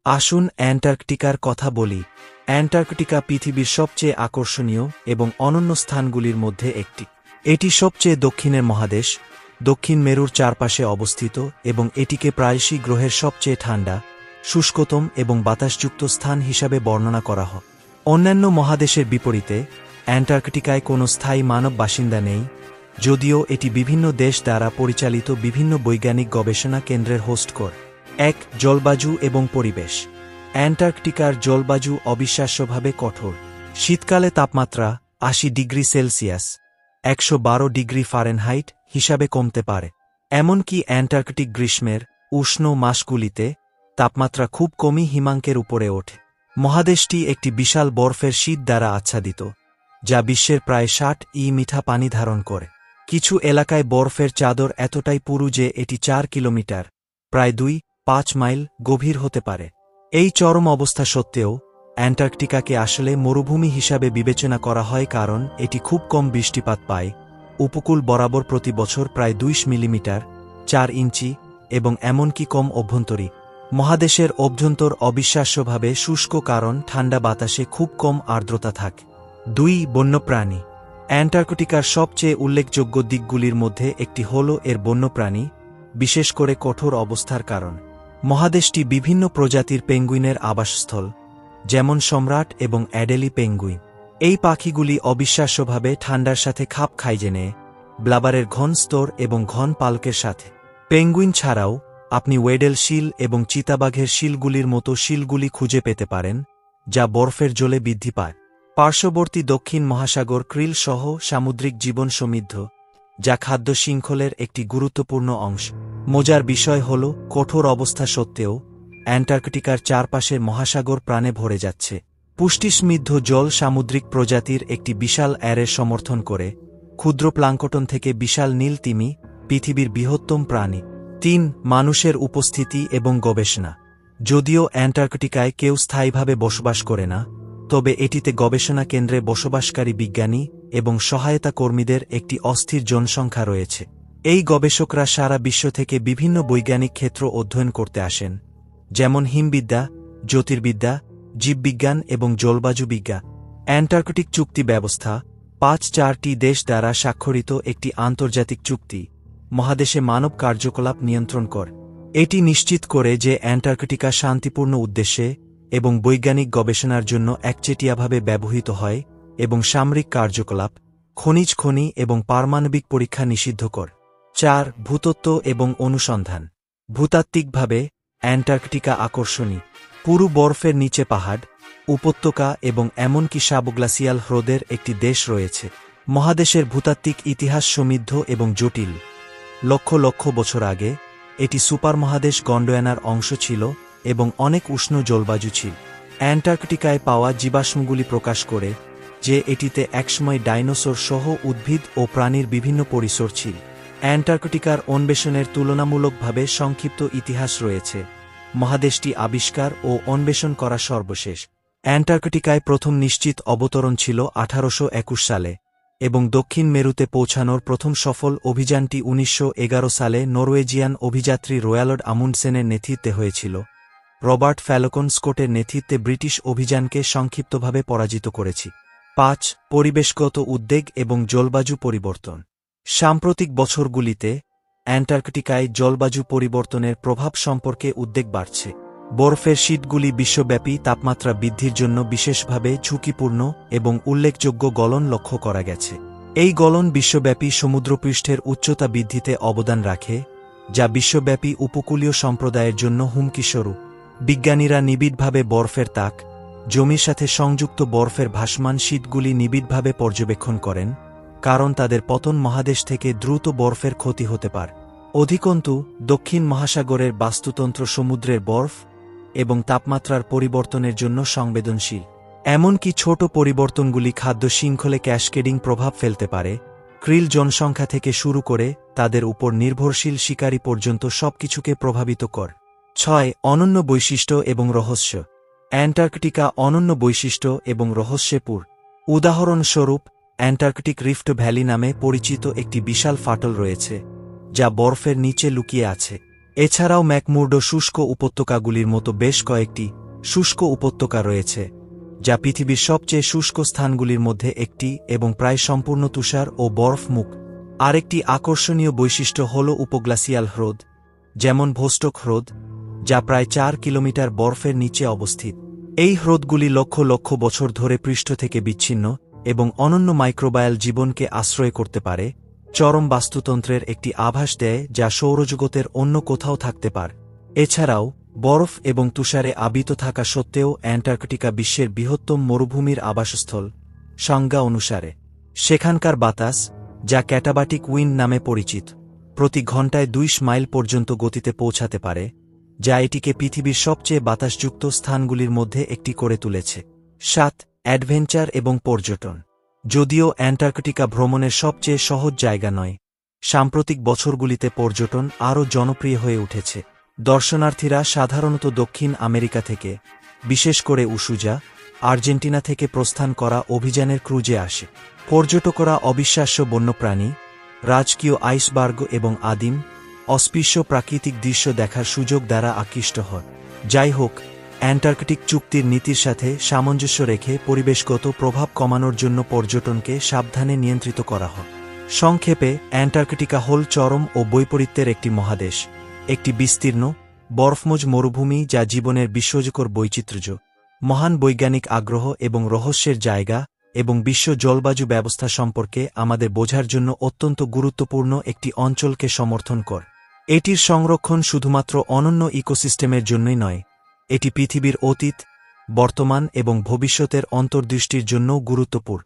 আসুন অ্যান্টার্কটিকার কথা বলি। অ্যান্টার্কটিকা পৃথিবীর সবচেয়ে আকর্ষণীয় এবং অনন্য স্থানগুলির মধ্যে একটি। এটি সবচেয়ে দক্ষিণের মহাদেশ, দক্ষিণ মেরুর চারপাশে অবস্থিত এবং এটিকে প্রায়শই গ্রহের সবচেয়ে ঠান্ডা, শুষ্কতম এবং বাতাসযুক্ত স্থান হিসাবে বর্ণনা করা হয়। অন্যান্য মহাদেশের বিপরীতে অ্যান্টার্কটিকায় কোনো স্থায়ী মানব বাসিন্দা নেই, যদিও এটি বিভিন্ন দেশ দ্বারা পরিচালিত বিভিন্ন বৈজ্ঞানিক গবেষণা কেন্দ্রের হোস্ট করে। ১. জলবায়ু এবং পরিবেশ। অ্যান্টার্কটিকার জলবায়ু অবিশ্বাস্যভাবে কঠোর। শীতকালে তাপমাত্রা ৮০ ডিগ্রি সেলসিয়াস (১১২ ডিগ্রি ফারেনহাইট) হিসাবে কমতে পারে। এমনকি অ্যান্টার্কটিক গ্রীষ্মের উষ্ণ মাসগুলিতে তাপমাত্রা খুব কমই হিমাঙ্কের উপরে ওঠে। মহাদেশটি একটি বিশাল বরফের শীত দ্বারা আচ্ছাদিত, যা বিশ্বের প্রায় ৬০ মিঠা পানি ধারণ করে। কিছু এলাকায় বরফের চাদর এতটাই পুরু যে এটি ৪ কিলোমিটার (প্রায় ২-৫ মাইল) গভীর হতে পারে। এই চরম অবস্থা সত্ত্বেও অ্যান্টার্কটিকাকে আসলে মরুভূমি হিসাবে বিবেচনা করা হয় কারণ এটি খুব কম বৃষ্টিপাত পায়, উপকূল বরাবর প্রতি বছর প্রায় ২০ মিলিমিটার (৪ ইঞ্চি) এবং এমনকি কম অভ্যন্তরী। মহাদেশের অভ্যন্তর অবিশ্বাস্যভাবে শুষ্ক কারণ ঠান্ডা বাতাসে খুব কম আর্দ্রতা থাকে। ২. বন্যপ্রাণী। অ্যান্টার্কটিকার সবচেয়ে উল্লেখযোগ্য দিকগুলির মধ্যে একটি হল এর বন্যপ্রাণী, বিশেষ করে কঠোর অবস্থার কারণ। মহাদেশটি বিভিন্ন প্রজাতির পেঙ্গুইনের আবাসস্থল, যেমন সম্রাট এবং অ্যাডেলি পেঙ্গুইন। এই পাখিগুলি অবিশ্বাস্যভাবে ঠান্ডার সাথে খাপ খায় জেনে ব্লাবারের ঘন স্তর এবং ঘন পালকের সাথে। পেঙ্গুইন ছাড়াও আপনি ওয়েডেল শিল এবং চিতাবাঘের শিলগুলির মতো শিলগুলি খুঁজে পেতে পারেন, যা বরফের জলে বৃদ্ধি পায়। পার্শ্ববর্তী দক্ষিণ মহাসাগর ক্রিল সহ সামুদ্রিক জীবন সমৃদ্ধ, যা খাদ্য শৃঙ্খলের একটি গুরুত্বপূর্ণ অংশ। মজার বিষয় হল, কঠোর অবস্থা সত্ত্বেও অ্যান্টার্কটিকার চারপাশের মহাসাগর প্রাণে ভরে যাচ্ছে। পুষ্টিসমৃদ্ধ জল সামুদ্রিক প্রজাতির একটি বিশাল অ্যারের সমর্থন করে, ক্ষুদ্র প্লাঙ্কটন থেকে বিশাল নীল তিমি, পৃথিবীর বৃহত্তম প্রাণী। ৩. মানুষের উপস্থিতি এবং গবেষণা। যদিও অ্যান্টার্কটিকায় কেউ স্থায়ীভাবে বসবাস করে না, তবে এটিতে গবেষণা কেন্দ্রে বসবাসকারী বিজ্ঞানী এবং সহায়তা কর্মীদের একটি অস্থির জনসংখ্যা রয়েছে। এই গবেষকরা সারা বিশ্ব থেকে বিভিন্ন বৈজ্ঞানিক ক্ষেত্র অধ্যয়ন করতে আসেন, যেমন হিমবিদ্যা, জ্যোতির্বিদ্যা, জীববিজ্ঞান এবং জলবায়ু বিজ্ঞান। অ্যান্টার্কটিক চুক্তি ব্যবস্থা ৫-৪টি দেশ দ্বারা স্বাক্ষরিত একটি আন্তর্জাতিক চুক্তি, মহাদেশে মানব কার্যকলাপ নিয়ন্ত্রণ করে। এটি নিশ্চিত করে যে অ্যান্টার্কটিকা শান্তিপূর্ণ উদ্দেশ্যে এবং বৈজ্ঞানিক গবেষণার জন্য একচেটিয়াভাবে ব্যবহৃত হয় এবং সামরিক কার্যকলাপ, খনিজ খনি এবং পারমাণবিক পরীক্ষা নিষিদ্ধ করে। ৪. ভূতত্ত্ব এবং অনুসন্ধান। ভূতাত্ত্বিকভাবে অ্যান্টার্কটিকা আকর্ষণীয়। পুরু বরফের নিচে পাহাড়, উপত্যকা এবং এমনকি সাবগ্লাসিয়াল হ্রদের একটি দেশ রয়েছে। মহাদেশের ভূতাত্ত্বিক ইতিহাস সমৃদ্ধ এবং জটিল। লক্ষ লক্ষ বছর আগে এটি সুপারমহাদেশ গন্ডোয়ানার অংশ ছিল এবং অনেক উষ্ণ জলবায়ু ছিল। অ্যান্টার্কটিকায় পাওয়া জীবাশ্মগুলি প্রকাশ করে যে এটিতে একসময় ডাইনোসর সহ উদ্ভিদ ও প্রাণীর বিভিন্ন পরিসর ছিল। অ্যান্টার্কটিকার অন্বেষণের তুলনামূলকভাবে সংক্ষিপ্ত ইতিহাস রয়েছে। মহাদেশটি আবিষ্কার ও অন্বেষণ করা সর্বশেষ। অ্যান্টার্কটিকায় প্রথম নিশ্চিত অবতরণ ছিল ১৮২১ সালে এবং দক্ষিণ মেরুতে পৌঁছানোর প্রথম সফল অভিযানটি ১৯১১ সালে নরওয়েজিয়ান অভিযাত্রী রোয়ালড আমুন্ডসেনের নেতৃত্বে হয়েছিল। রবার্ট ফ্যালকন স্কটের নেতৃত্বে ব্রিটিশ অভিযানকে সংক্ষিপ্তভাবে পরাজিত করেছি। ৫. পরিবেশগত উদ্বেগ এবং জলবায়ু পরিবর্তন। সাম্প্রতিক বছরগুলিতে অ্যান্টার্কটিকায় জলবায়ু পরিবর্তনের প্রভাব সম্পর্কে উদ্বেগ বাড়ছে। বরফের শীটগুলি বিশ্বব্যাপী তাপমাত্রা বৃদ্ধির জন্য বিশেষভাবে ঝুঁকিপূর্ণ এবং উল্লেখযোগ্য গলন লক্ষ্য করা গেছে। এই গলন বিশ্বব্যাপী সমুদ্রপৃষ্ঠের উচ্চতা বৃদ্ধিতে অবদান রাখে, যা বিশ্বব্যাপী উপকূলীয় সম্প্রদায়ের জন্য হুমকিস্বরূপ। বিজ্ঞানীরা নিবিড়ভাবে বরফের তাক, জমির সাথে সংযুক্ত বরফের ভাসমান শীটগুলি নিবিড়ভাবে পর্যবেক্ষণ করেন, কারণ তাদের পতন মহাদেশ থেকে দ্রুত বরফের ক্ষতি হতে পারে। অধিকন্তু, দক্ষিণ মহাসাগরের বাস্তুতন্ত্র সমুদ্রের বরফ এবং তাপমাত্রার পরিবর্তনের জন্য সংবেদনশীল। এমনকি ছোট পরিবর্তনগুলি খাদ্য শৃঙ্খলে ক্যাসকেডিং প্রভাব ফেলতে পারে, ক্রিল জনসংখ্যা থেকে শুরু করে তাদের উপর নির্ভরশীল শিকারী পর্যন্ত সবকিছুকে প্রভাবিত করে। ৬. অনন্য বৈশিষ্ট্য এবং রহস্য। অ্যান্টার্কটিকা অনন্য বৈশিষ্ট্য এবং রহস্যে পূর্ণ। উদাহরণস্বরূপ, অ্যান্টার্কটিক রিফট ভ্যালি নামে পরিচিত একটি বিশাল ফাটল রয়েছে, যা বরফের নিচে লুকিয়ে আছে। এছাড়াও ম্যাকমুর্ডো শুষ্ক উপত্যকাগুলির মতো বেশ কয়েকটি শুষ্ক উপত্যকা রয়েছে, যা পৃথিবীর সবচেয়ে শুষ্ক স্থানগুলির মধ্যে একটি এবং প্রায় সম্পূর্ণ তুষার ও বরফমুক্ত। আরেকটি আকর্ষণীয় বৈশিষ্ট্য হল উপগ্লাসিয়াল হ্রদ, যেমন ভোস্টক হ্রদ, যা প্রায় 4 কিলোমিটার বরফের নিচে অবস্থিত। এই হ্রদগুলি লক্ষ লক্ষ বছর ধরে পৃষ্ঠ থেকে বিচ্ছিন্ন এবং অনন্য মাইক্রোবায়াল জীবনকে আশ্রয় করতে পারে, চরম বাস্তুতন্ত্রের একটি আভাস দেয় যা সৌরজগতের অন্য কোথাও থাকতে পারে। এছাড়াও বরফ এবং তুষারে আবৃত থাকা সত্ত্বেও অ্যান্টার্কটিকা বিশ্বের বৃহত্তম মরুভূমির আবাসস্থল সংজ্ঞা অনুসারে। সেখানকার বাতাস, যা ক্যাটাবাটিক উইন্ড নামে পরিচিত, প্রতি ঘণ্টায় 2 মাইল পর্যন্ত গতিতে পৌঁছাতে পারে, যা এটিকে পৃথিবীর সবচেয়ে বাতাসযুক্ত স্থানগুলির মধ্যে একটি করে তুলেছে। 7. অ্যাডভেঞ্চার এবং পর্যটন। যদিও অ্যান্টার্কটিকা ভ্রমণের সবচেয়ে সহজ জায়গা নয়, সাম্প্রতিক বছরগুলিতে পর্যটন আরও জনপ্রিয় হয়ে উঠেছে। দর্শনার্থীরা সাধারণত দক্ষিণ আমেরিকা থেকে, বিশেষ করে উসুজা, আর্জেন্টিনা থেকে প্রস্থান করা অভিযানের ক্রুজে আসে। পর্যটকরা অবিশ্বাস্য বন্যপ্রাণী, রাজকীয় আইসবার্গ এবং আদিম, অস্পৃশ্য প্রাকৃতিক দৃশ্য দেখার সুযোগ দ্বারা আকৃষ্ট হয়। যাই হোক, অ্যান্টার্কটিক চুক্তির নীতির সাথে সামঞ্জস্য রেখে পরিবেশগত প্রভাব কমানোর জন্য পর্যটনকে সাবধানে নিয়ন্ত্রিত করা হয়। সংক্ষেপে, অ্যান্টার্কটিকা হল চরম ও বৈপরীত্যের একটি মহাদেশ, একটি বিস্তীর্ণ, বরফময় মরুভূমি যা জীবনের বিস্ময়কর বৈচিত্র্য, মহান বৈজ্ঞানিক আগ্রহ এবং রহস্যের জায়গা, এবং বিশ্ব জলবায়ু ব্যবস্থা সম্পর্কে আমাদের বোঝার জন্য অত্যন্ত গুরুত্বপূর্ণ একটি অঞ্চলকে সমর্থন করে। এটির সংরক্ষণ শুধুমাত্র অনন্য ইকোসিস্টেমের জন্যই নয়, এটি পৃথিবীর অতীত, বর্তমান এবং ভবিষ্যতের অন্তর্দৃষ্টির জন্যও গুরুত্বপূর্ণ।